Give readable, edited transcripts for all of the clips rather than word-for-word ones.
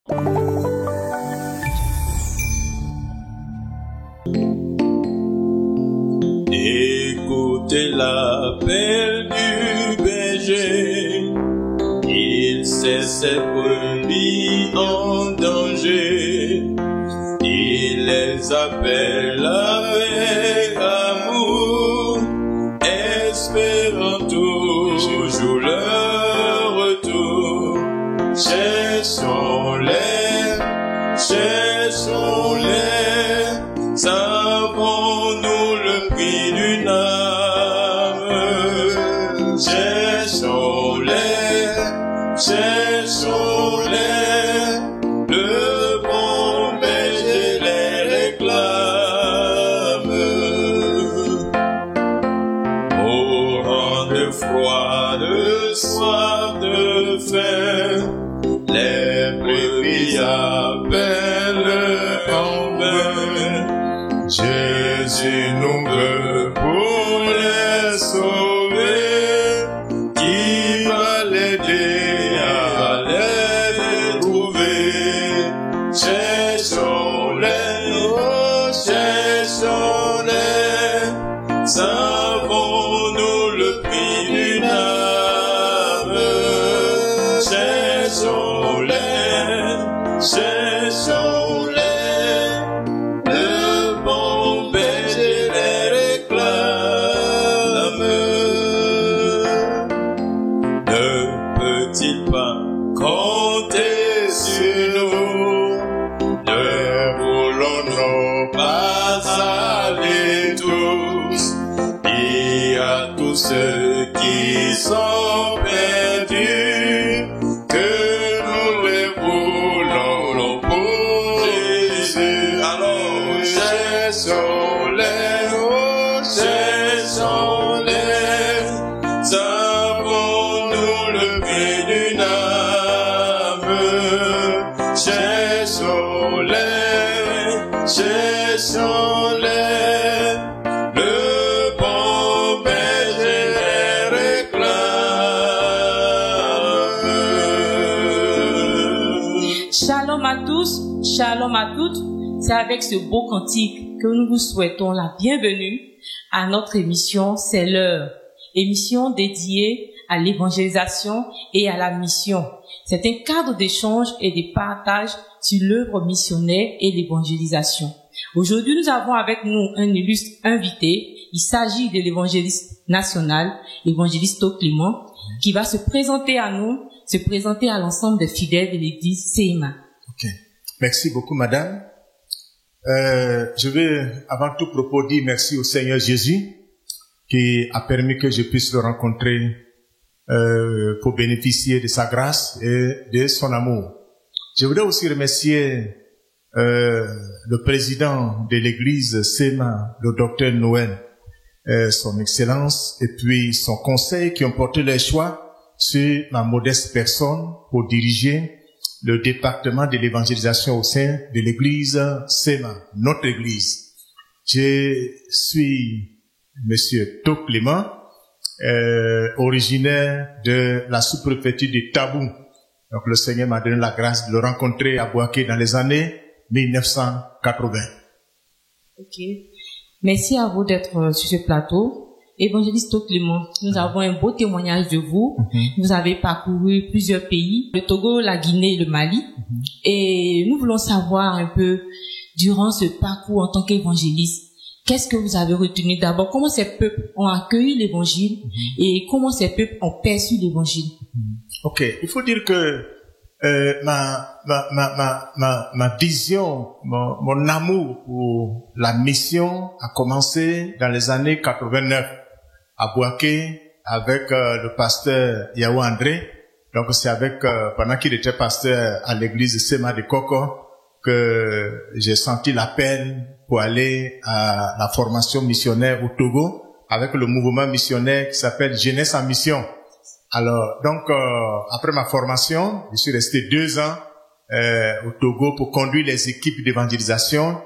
Écoutez l'appel du berger, il sait ses brebis en danger, il les appelle avec amour, espérant toujours leur retour. Cherchons-les, savons-nous le prix d'une âme? Cherchons-les, le bon berger les réclame. Mourant de froid, de soif, de faim, les brebis appellent en vain. Jésus nous veut pour les sauver, qui va l'aider à les trouver. Cherchons-les, savons-nous le prix d'une âme? Cherchons-les, le bon berger les réclame. Ne peut-il pas compter sur nous? Ne voulons-nous pas aller tous? Et à tous ceux qui sont perdus, que nous les voulons pour Jésus. Alors cherchons-les, savons-nous le prix d'une âme? Cherchons-les, le bon berger les réclame. Shalom à tous, shalom à toutes. C'est avec ce beau cantique que nous vous souhaitons la bienvenue à notre émission C'est l'heure. Émission dédiée à l'évangélisation et à la mission. C'est un cadre d'échange et de partage sur l'œuvre missionnaire et l'évangélisation. Aujourd'hui, nous avons avec nous un illustre invité. Il s'agit de l'évangéliste national, l'évangéliste Clément, qui va se présenter à nous, se présenter à l'ensemble des fidèles de l'église CEMA. Ok. Merci beaucoup, madame. Je vais avant tout propos dire merci au Seigneur Jésus qui a permis que je puisse le rencontrer pour bénéficier de sa grâce et de son amour. Je voudrais aussi remercier le président de l'église CEMA, le docteur Noël, son excellence, et puis son conseil qui ont porté leur choix sur ma modeste personne pour diriger le département de l'évangélisation au sein de l'église CEMA, notre église. Je suis Monsieur Clément, originaire de la sous-préfecture de Tabou. Donc le Seigneur m'a donné la grâce de le rencontrer à Boaké dans les années 1980. Ok. Merci à vous d'être sur ce plateau. Évangéliste Clément, nous avons un beau témoignage de vous. Vous avez parcouru plusieurs pays, le Togo, la Guinée et le Mali. Et nous voulons savoir un peu, durant ce parcours en tant qu'évangéliste, qu'est-ce que vous avez retenu d'abord? Comment ces peuples ont accueilli l'évangile et comment ces peuples ont perçu l'évangile? Ok, il faut dire que ma vision, mon amour pour la mission a commencé dans les années 89 à Boaké avec le pasteur Yao André. Donc c'est avec pendant qu'il était pasteur à l'église CEMA de Koko que j'ai senti l'appel pour aller à la formation missionnaire au Togo avec le mouvement missionnaire qui s'appelle Jeunesse en Mission. Alors, donc, après ma formation, je suis resté 2 ans au Togo pour conduire les équipes d'évangélisation.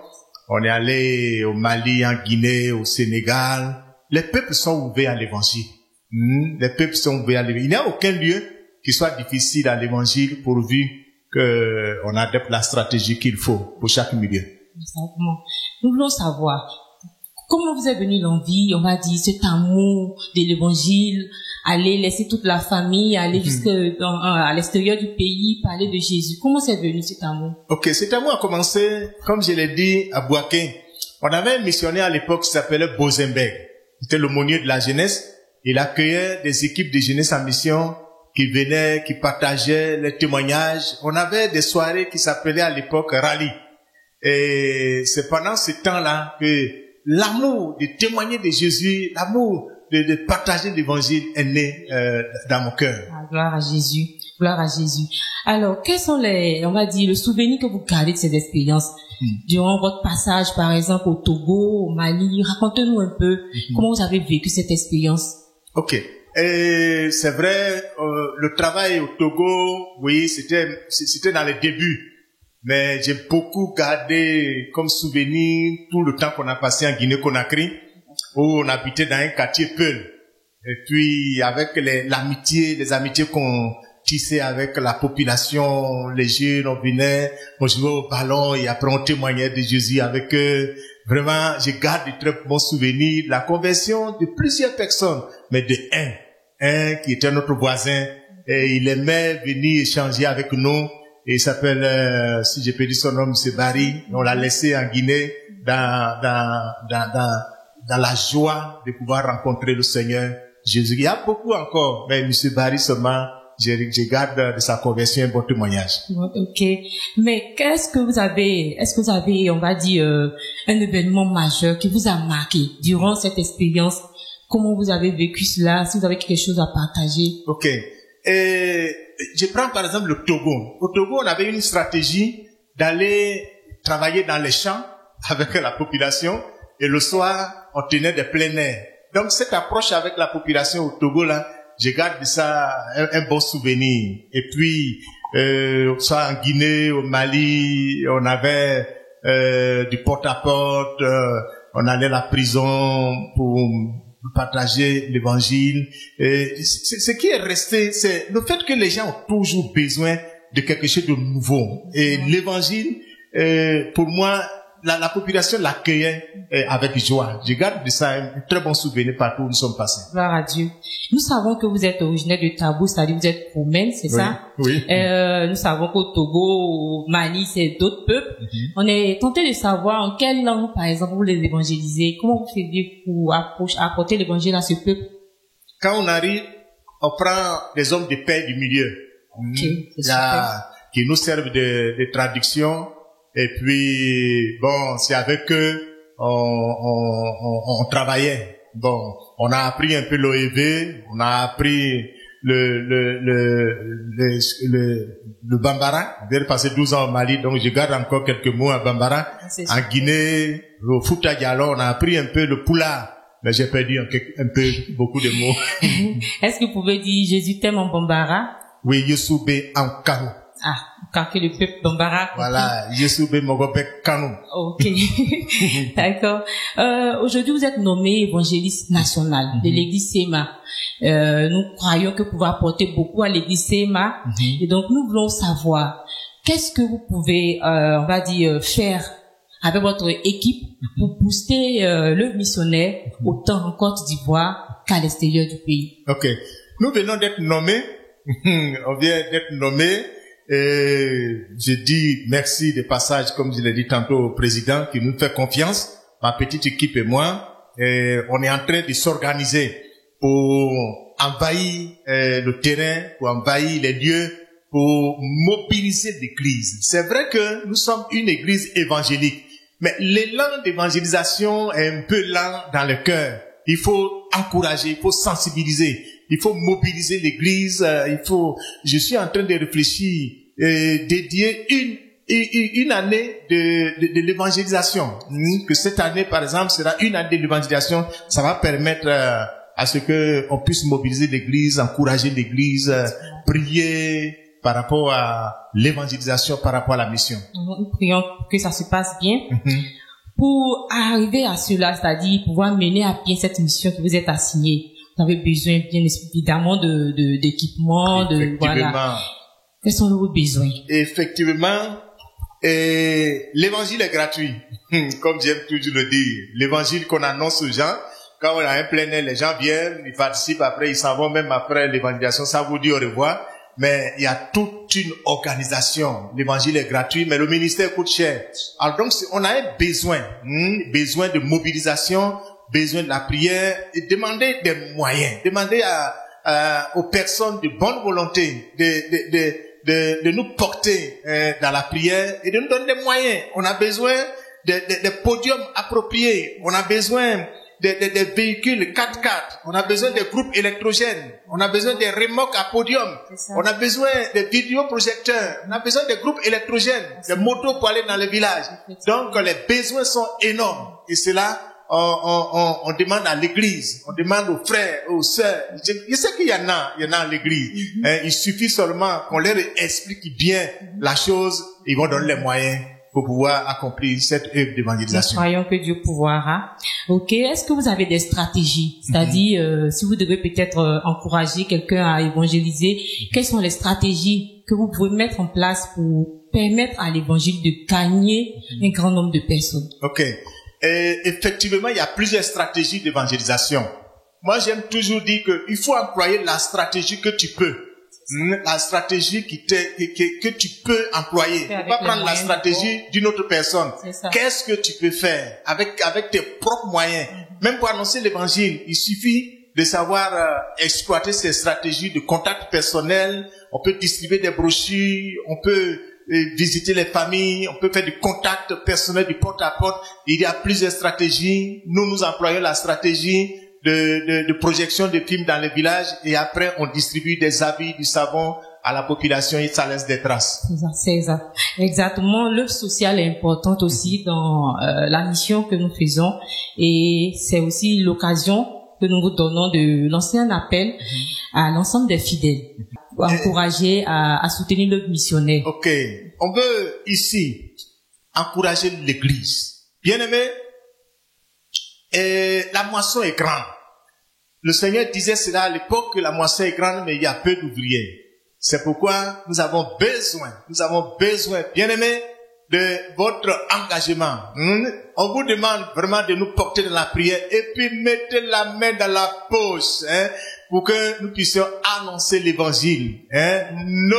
On est allé au Mali, en Guinée, au Sénégal. Les peuples sont ouverts à l'évangile. Les peuples sont ouverts à l'évangile. Il n'y a aucun lieu qui soit difficile à l'évangile pourvu qu'on adopte la stratégie qu'il faut pour chaque milieu. Exactement. Nous voulons savoir comment vous est venue l'envie, on va dire, cet amour de l'évangile, aller laisser toute la famille, aller à l'extérieur du pays, parler de Jésus. Comment c'est venu cet amour? Ok, cet amour a commencé, comme je l'ai dit, à Bouaké. On avait un missionnaire à l'époque qui s'appelait Bozenberg. C'était l'aumônier de la jeunesse. Il accueillait des équipes de jeunesse en mission qui venaient, qui partageaient les témoignages. On avait des soirées qui s'appelaient à l'époque rallye. Et c'est pendant ce temps-là que l'amour de témoigner de Jésus, l'amour de partager l'évangile est né dans mon cœur. Ah, gloire à Jésus. Gloire à Jésus. Alors, quels sont on va dire, le souvenir que vous gardez de ces expériences durant votre passage, par exemple, au Togo, au Mali? Racontez-nous un peu comment vous avez vécu cette expérience. Ok. Et c'est vrai, le travail au Togo, oui, c'était dans les débuts. Mais j'ai beaucoup gardé comme souvenir tout le temps qu'on a passé en Guinée-Conakry, où on habitait dans un quartier Peul. Et puis, avec les amitiés qu'on tissait avec la population, les jeunes, on venait, on jouait au ballon et après on témoignait de Jésus avec eux. Vraiment, je garde de très bons souvenirs de la conversion de plusieurs personnes, mais de un qui était notre voisin, et il aimait venir échanger avec nous. Et il s'appelle, si je peux dire son nom, M. Barry. On l'a laissé en Guinée dans la joie de pouvoir rencontrer le Seigneur Jésus. Il y a beaucoup encore, mais M. Barry seulement, je garde de sa conversion un bon témoignage. Ok. Mais est-ce que vous avez, on va dire, un événement majeur qui vous a marqué durant cette expérience? Comment vous avez vécu cela? Si vous avez quelque chose à partager. Ok. Et je prends par exemple le Togo. Au Togo, on avait une stratégie d'aller travailler dans les champs avec la population et le soir, on tenait des plein air. Donc cette approche avec la population au Togo là, je garde de ça un bon souvenir. Et puis, soit en Guinée, au Mali, on avait du porte-à-porte, on allait à la prison pour partager l'évangile. Ce qui est resté, c'est le fait que les gens ont toujours besoin de quelque chose de nouveau. Et l'évangile, pour moi, la population l'accueillait avec joie. Je garde de ça un très bon souvenir partout où nous sommes passés. Gloire à Dieu. Nous savons que vous êtes originaire de Tabou, c'est-à-dire vous êtes roumaine, c'est ça? Oui. Nous savons qu'au Togo, au Mali, c'est d'autres peuples. On est tenté de savoir en quelle langue, par exemple, vous les évangélisez. Comment vous faites pour apporter l'évangile à ce peuple? Quand on arrive, on prend des hommes de paix du milieu. Qui nous servent de traduction. Et puis, bon, c'est avec eux, on travaillait. Bon, on a appris un peu l'OEV, on a appris le Bambara. J'ai passé 12 ans au Mali, donc je garde encore quelques mots à Bambara. En Guinée, au Fouta Diallo, on a appris un peu le Poula. Mais j'ai perdu beaucoup de mots. Est-ce que vous pouvez dire Jésus t'aime en Bambara? Oui, Yosoubé en Kano. Ah, quand que le peuple Bambara. Voilà, Yosoubé Mogobek Kano. Ok. D'accord. Aujourd'hui, vous êtes nommé évangéliste national de l'église SEMA. Nous croyons que vous pouvez apporter beaucoup à l'église SEMA. Et donc, nous voulons savoir, qu'est-ce que vous pouvez, on va dire, faire avec votre équipe pour booster le missionnaire autant en Côte d'Ivoire qu'à l'extérieur du pays? Ok. Nous venons d'être nommés. On vient d'être nommés. Et je dis merci de passage, comme je l'ai dit tantôt au président, qui nous fait confiance, ma petite équipe et moi. Et on est en train de s'organiser pour envahir le terrain, pour envahir les lieux, pour mobiliser l'église. C'est vrai que nous sommes une église évangélique, mais l'élan d'évangélisation est un peu lent dans le cœur. Il faut encourager, il faut sensibiliser, il faut mobiliser l'église, je suis en train de réfléchir, dédier une année de l'évangélisation. Que cette année, par exemple, sera une année de l'évangélisation. Ça va permettre à ce que on puisse mobiliser l'église, encourager l'église, prier par rapport à l'évangélisation, par rapport à la mission. Nous prions que ça se passe bien. Pour arriver à cela, c'est-à-dire pouvoir mener à bien cette mission que vous êtes assignée, vous avez besoin bien évidemment d'équipement, voilà. Quels sont vos besoins? Effectivement, l'évangile est gratuit. Comme j'aime toujours le dire, l'évangile qu'on annonce aux gens, quand on a un plein air, les gens viennent, ils participent, après ils s'en vont, même après l'évangélisation, ça vous dit au revoir. Mais il y a toute une organisation. L'évangile est gratuit, mais le ministère coûte cher. Alors donc, on a un besoin de mobilisation, besoin de la prière, et demander des moyens, demander aux personnes de bonne volonté de nous porter dans la prière et de nous donner des moyens. On a besoin des podiums appropriés, on a besoin des véhicules 4x4, on a besoin des groupes électrogènes, on a besoin des remorques à podium, on a besoin des vidéoprojecteurs, on a besoin des groupes électrogènes, des motos pour aller dans les villages. Donc les besoins sont énormes et c'est là on demande à l'église, on demande aux frères, aux sœurs. Je sais qu'il y en a à l'église. Il suffit seulement qu'on leur explique bien la chose, ils vont donner les moyens pour pouvoir accomplir cette œuvre d'évangélisation. Nous croyons que Dieu pourra. Ok, est-ce que vous avez des stratégies? C'est-à-dire, si vous devez peut-être encourager quelqu'un à évangéliser, quelles sont les stratégies que vous pouvez mettre en place pour permettre à l'évangile de gagner un grand nombre de personnes? Ok. Effectivement, il y a plusieurs stratégies d'évangélisation. Moi, j'aime toujours dire qu'il faut employer la stratégie que tu peux. La stratégie que tu peux employer. Tu ne peux pas prendre la stratégie d'une autre personne. Qu'est-ce que tu peux faire avec tes propres moyens? Même pour annoncer l'évangile, il suffit de savoir exploiter ces stratégies de contact personnel. On peut distribuer des brochures, on peut visiter les familles, on peut faire du contact personnel, du porte-à-porte. Il y a plusieurs stratégies. Nous employons la stratégie de projection de films dans les villages et après on distribue des habits, du savon à la population et ça laisse des traces. C'est ça. Exactement. L'œuvre sociale est importante aussi dans la mission que nous faisons et c'est aussi l'occasion que nous vous donnons de lancer un appel à l'ensemble des fidèles pour encourager à soutenir l'œuvre missionnaire. Ok. On veut ici encourager l'église. Bien-aimé, la moisson est grande. Le Seigneur disait cela à l'époque que la moisson est grande, mais il y a peu d'ouvriers. C'est pourquoi nous avons besoin, bien-aimés, de votre engagement. On vous demande vraiment de nous porter dans la prière et puis mettez la main dans la poche, pour que nous puissions annoncer l'évangile. No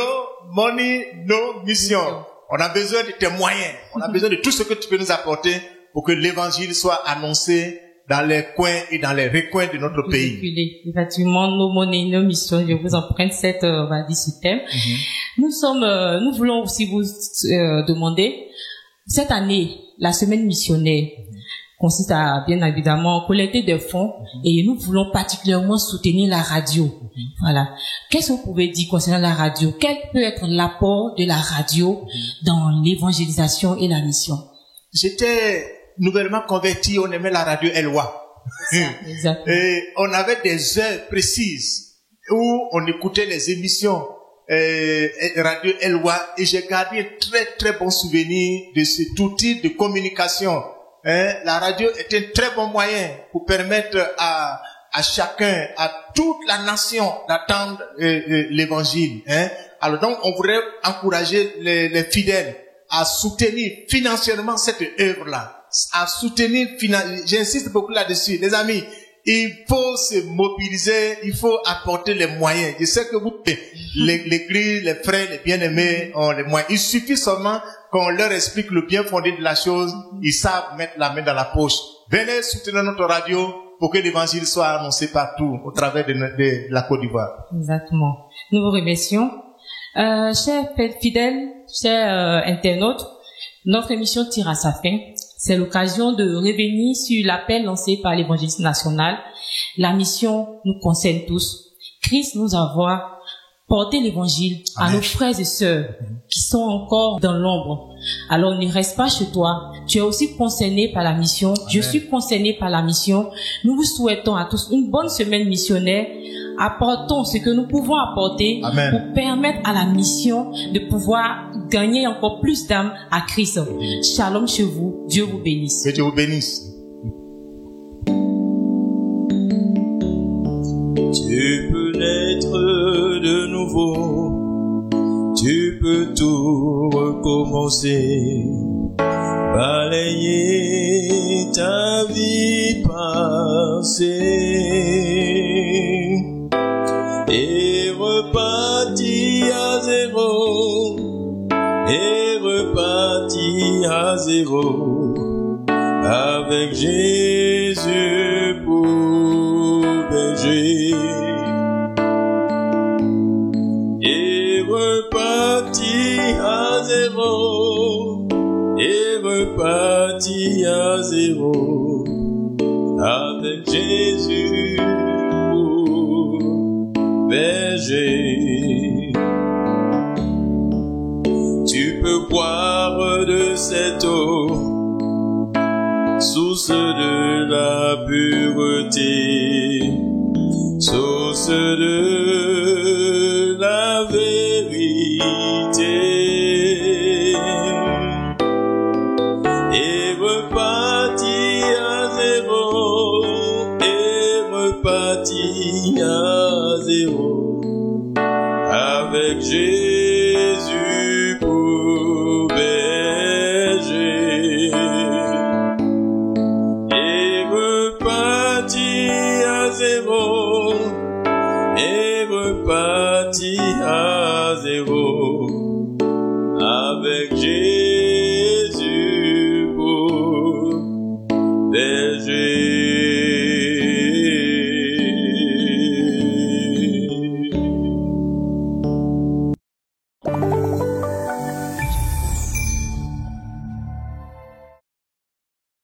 money, no mission. On a besoin de tes moyens. On a besoin de tout ce que tu peux nous apporter pour que l'évangile soit annoncé dans les coins et dans les recoins de notre pays. Effectivement, nos monnaies, nos missions, je vous emprunte ce thème. Nous voulons aussi vous demander, cette année, la semaine missionnaire consiste à, bien évidemment, collecter des fonds et nous voulons particulièrement soutenir la radio. Voilà. Qu'est-ce que vous pouvez dire concernant la radio? Quel peut être l'apport de la radio dans l'évangélisation et la mission? J'étais nouvellement converti, on aimait la radio Eloi. Et on avait des heures précises où on écoutait les émissions radio Eloi et j'ai gardé un très très bon souvenir de cet outil de communication. La radio est un très bon moyen pour permettre à chacun, à toute la nation d'attendre l'évangile. Alors donc on voudrait encourager les fidèles à soutenir financièrement cette œuvre-là. À soutenir, j'insiste beaucoup là-dessus, les amis, il faut se mobiliser, il faut apporter les moyens. Je sais que l'église, les frères, les bien-aimés ont les moyens. Il suffit seulement qu'on leur explique le bien fondé de la chose, ils savent mettre la main dans la poche. Venez soutenir notre radio pour que l'évangile soit annoncé partout au travers de la Côte d'Ivoire. Exactement. Nous vous remercions. Chers fidèles, chers internautes, notre émission tire à sa fin. C'est l'occasion de revenir sur l'appel lancé par l'évangéliste national. La mission nous concerne tous. Christ nous envoie porter l'évangile à nos frères et sœurs qui sont encore dans l'ombre. Alors ne reste pas chez toi. Tu es aussi concerné par la mission. Amen. Je suis concerné par la mission. Nous vous souhaitons à tous une bonne semaine missionnaire. Apportons ce que nous pouvons apporter pour permettre à la mission de pouvoir gagner encore plus d'âmes à Christ. Shalom chez vous. Dieu vous bénisse. Que Dieu vous bénisse. Tu peux naître de nouveau. tu peux tout recommencer, balayer ta vie passée et repartir à zéro, et repartir à zéro avec Jésus pour berger. Et repartir à zéro, et repartir à zéro avec Jésus pour berger. Tu peux boire de cette eau, source de la pureté, source de la vérité, et repartir à zéro, et repartir à zéro avec Jésus pour berger. Et repartir à zéro, et repartir à zéro